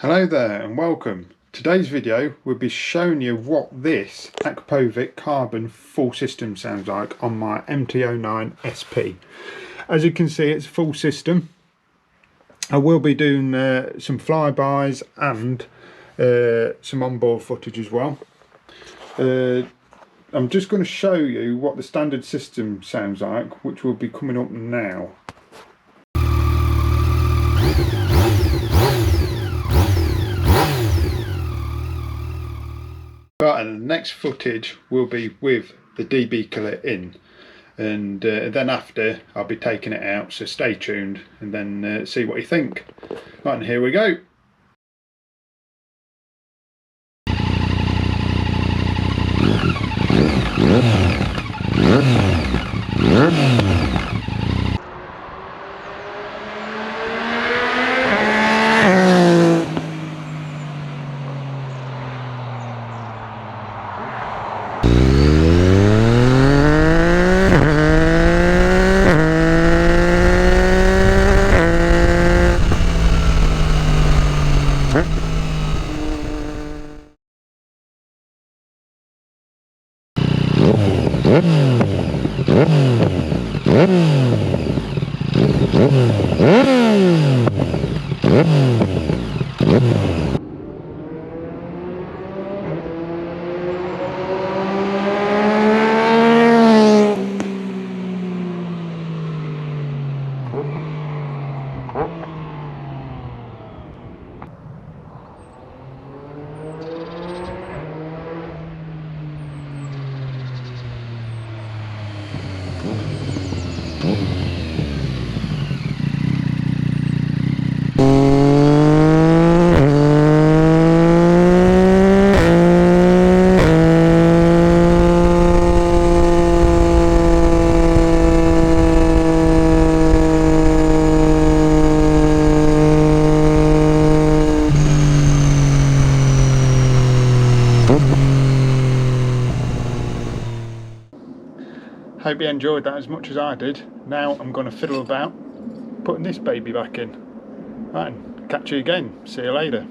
Hello there and welcome. Today's video will be showing you what this Akrapovic carbon full system sounds like on my MT-09 SP. As you can see, it's a full system. I will be doing some flybys and some onboard footage as well. I'm just going to show you what the standard system sounds like, which will be coming up now. Right, and the next footage will be with the DB killer in, and then after I'll be taking it out, so stay tuned and then see what you think. Right, and here we go. Hope you enjoyed that as much as I did. Now I'm going to fiddle about putting this baby back in. Right, catch you again. See you later.